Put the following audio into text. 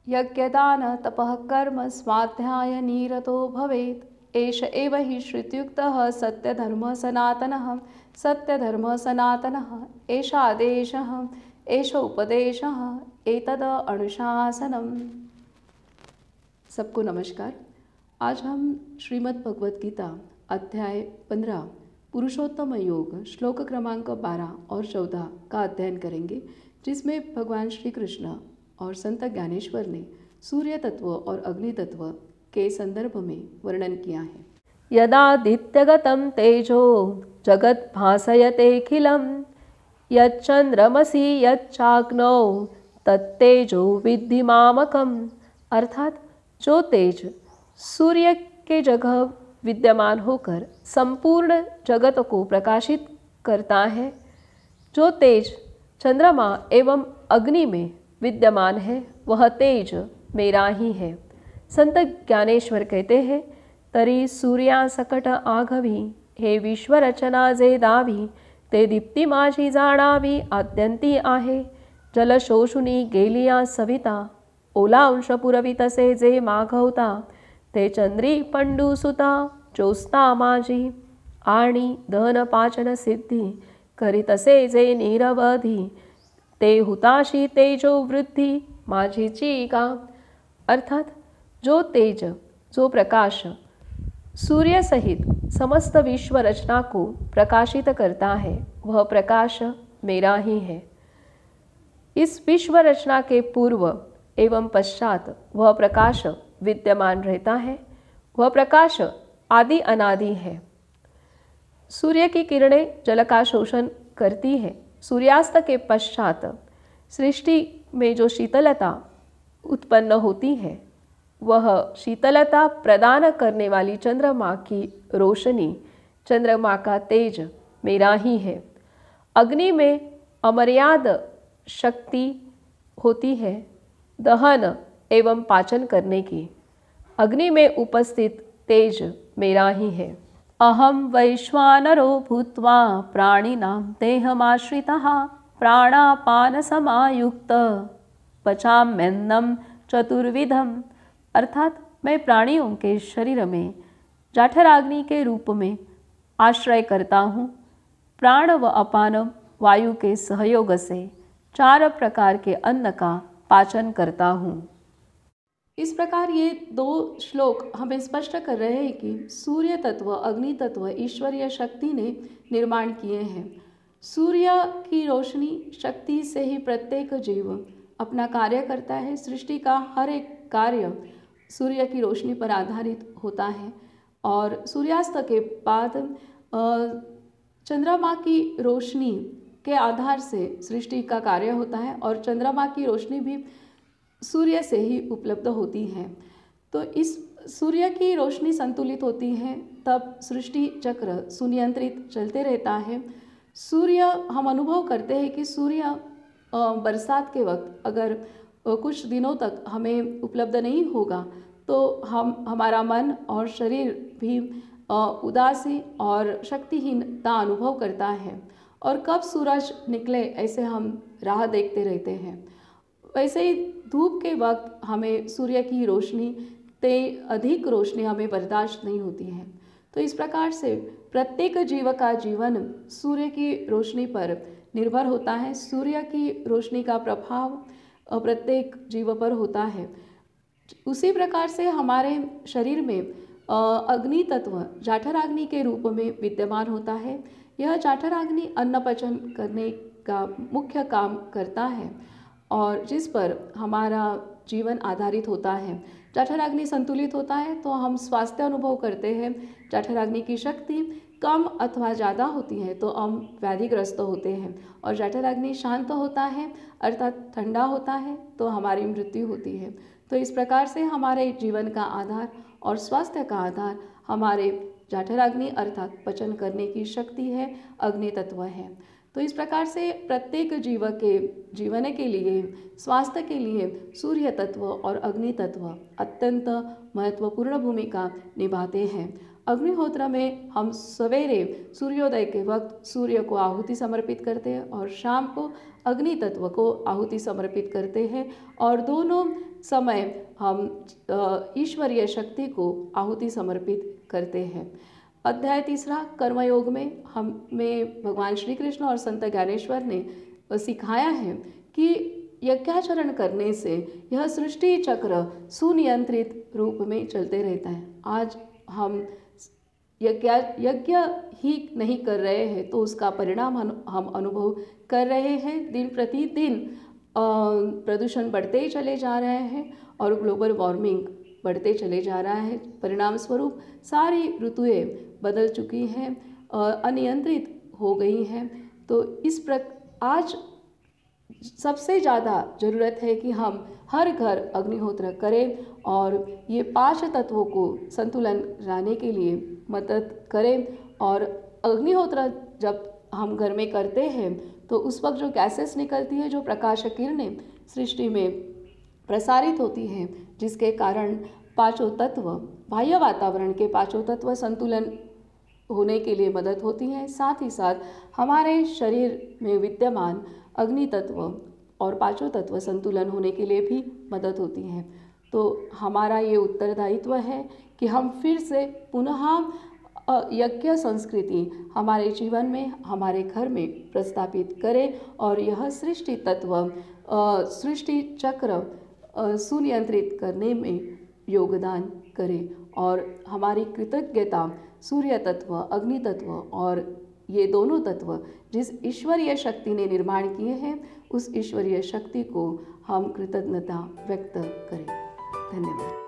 यज्ञदान तपः कर्म स्वाध्याय निरतो भवेत् एष एव हि श्रुत्युक्तः सत्यधर्मः सनातनः सत्यधर्मः सनातनः एष आदेशः एष उपदेशः एतद अनुशासनम। सबको नमस्कार। आज हम श्रीमद् भगवत गीता अध्याय 15 पुरुषोत्तम योग श्लोक क्रमांक 12 और 14 का अध्ययन करेंगे, जिसमें भगवान श्री कृष्ण और संत ज्ञानेश्वर ने सूर्य तत्व और अग्नि तत्व के संदर्भ में वर्णन किया है। यदादित्यगतं तेजो जगत् भासयतेऽखिलं यच्चंद्रमसि यच्चाग्नौ तत्तेजो विद्धि मामकम्। अर्थात जो तेज सूर्य के जगह विद्यमान होकर संपूर्ण जगत को प्रकाशित करता है, जो तेज चंद्रमा एवं अग्नि में विद्यमान है, वह तेज मेरा ही है। संत ज्ञानेश्वर कहते हैं, तरी सूर्या सकट आघवी हे विश्व रचना जे दावी ते दीप्ती माझी जाणावी आद्यंती आहे। जल शोषुनी गेलिया सविता ओला अंश पुरवितसे जे मागवता ते चंद्री पंडुसुता ज्योत्स्ना माझी आणि दहन पाचन सिद्धी करीतसे जे निरवधी ते हुताशी तेजो वृद्धि माझीची का। अर्थात जो तेज, जो प्रकाश सूर्य सहित समस्त विश्व रचना को प्रकाशित करता है, वह प्रकाश मेरा ही है। इस विश्व रचना के पूर्व एवं पश्चात वह प्रकाश विद्यमान रहता है। वह प्रकाश आदि अनादि है। सूर्य की किरणें जल का शोषण करती है। सूर्यास्त के पश्चात सृष्टि में जो शीतलता उत्पन्न होती है, वह शीतलता प्रदान करने वाली चंद्रमा की रोशनी, चंद्रमा का तेज मेरा ही है। अग्नि में अमर्याद शक्ति होती है दहन एवं पाचन करने की। अग्नि में उपस्थित तेज मेरा ही है। अहम वैश्वानरो भूत्वा प्राणिनां देहमाश्रितः प्राणापान समायुक्त पचाम्यन्नं चतुर्विधम। अर्थात मैं प्राणियों के शरीर में जाठराग्नि के रूप में आश्रय करता हूँ। प्राण व अपान वायु के सहयोग से 4 प्रकार के अन्न का पाचन करता हूँ। इस प्रकार ये 2 श्लोक हमें स्पष्ट कर रहे हैं कि सूर्य तत्व, अग्नि तत्व ईश्वरीय शक्ति ने निर्माण किए हैं। सूर्य की रोशनी शक्ति से ही प्रत्येक जीव अपना कार्य करता है। सृष्टि का हर एक कार्य सूर्य की रोशनी पर आधारित होता है और सूर्यास्त के बाद चंद्रमा की रोशनी के आधार से सृष्टि का कार्य होता है और चंद्रमा की रोशनी भी सूर्य से ही उपलब्ध होती है। तो इस सूर्य की रोशनी संतुलित होती है, तब सृष्टि चक्र सुनियंत्रित चलते रहता है। सूर्य, हम अनुभव करते हैं कि सूर्य बरसात के वक्त अगर कुछ दिनों तक हमें उपलब्ध नहीं होगा तो हमारा मन और शरीर भी उदासी और शक्तिहीनता अनुभव करता है और कब सूरज निकले ऐसे हम राह देखते रहते हैं। वैसे ही धूप के वक्त हमें सूर्य की रोशनी से अधिक रोशनी हमें बर्दाश्त नहीं होती है। तो इस प्रकार से प्रत्येक जीव का जीवन सूर्य की रोशनी पर निर्भर होता है। सूर्य की रोशनी का प्रभाव प्रत्येक जीव पर होता है। उसी प्रकार से हमारे शरीर में अग्नि तत्व जाठराग्नि के रूप में विद्यमान होता है। यह जाठराग्नि अन्न पचन करने का मुख्य काम करता है और जिस पर हमारा जीवन आधारित होता है। जाठराग्नि संतुलित होता है तो हम स्वास्थ्य अनुभव करते हैं। जाठराग्नि की शक्ति कम अथवा ज़्यादा होती है तो हम व्याधिग्रस्त होते हैं और जाठराग्नि शांत होता है अर्थात ठंडा होता है तो हमारी मृत्यु होती है। तो इस प्रकार से हमारे जीवन का आधार और स्वास्थ्य का आधार हमारे जाठराग्नि अर्थात पचन करने की शक्ति है, अग्नि तत्व है। तो इस प्रकार से प्रत्येक जीव के जीवन के लिए, स्वास्थ्य के लिए सूर्य तत्व और अग्नि तत्व अत्यंत महत्वपूर्ण भूमिका निभाते हैं। अग्निहोत्र में हम सवेरे सूर्योदय के वक्त सूर्य को आहुति समर्पित करते हैं और शाम को अग्नि तत्व को आहुति समर्पित करते हैं, और दोनों समय हम ईश्वरीय शक्ति को आहुति समर्पित करते हैं। अध्याय 3 कर्मयोग में हमें भगवान श्री कृष्ण और संत ज्ञानेश्वर ने सिखाया है कि यज्ञाचरण करने से यह सृष्टि चक्र सुनियंत्रित रूप में चलते रहता है। आज हम यज्ञ ही नहीं कर रहे हैं तो उसका परिणाम हम अनुभव कर रहे हैं। दिन प्रतिदिन प्रदूषण बढ़ते ही चले जा रहे हैं और ग्लोबल वार्मिंग बढ़ते चले जा रहा है। परिणाम स्वरूप सारी ऋतुएं बदल चुकी हैं, अनियंत्रित हो गई हैं। तो आज सबसे ज़्यादा ज़रूरत है कि हम हर घर अग्निहोत्र करें और ये 5 तत्वों को संतुलन लाने के लिए मदद करें। और अग्निहोत्र जब हम घर में करते हैं तो उस वक्त जो गैसेस निकलती है, जो प्रकाश किरणें सृष्टि में प्रसारित होती हैं, जिसके कारण 5 तत्व, बाह्य वातावरण के 5 तत्व संतुलन होने के लिए मदद होती है। साथ ही साथ हमारे शरीर में विद्यमान अग्नि तत्व और 5 तत्व संतुलन होने के लिए भी मदद होती है। तो हमारा ये उत्तरदायित्व है कि हम फिर से पुनः यज्ञ संस्कृति हमारे जीवन में, हमारे घर में प्रस्थापित करें और यह सृष्टि तत्व, सृष्टि चक्र सुनियंत्रित करने में योगदान करें। और हमारी कृतज्ञता सूर्य तत्व, अग्नि तत्व और ये दोनों तत्व जिस ईश्वरीय शक्ति ने निर्माण किए हैं, उस ईश्वरीय शक्ति को हम कृतज्ञता व्यक्त करें। धन्यवाद।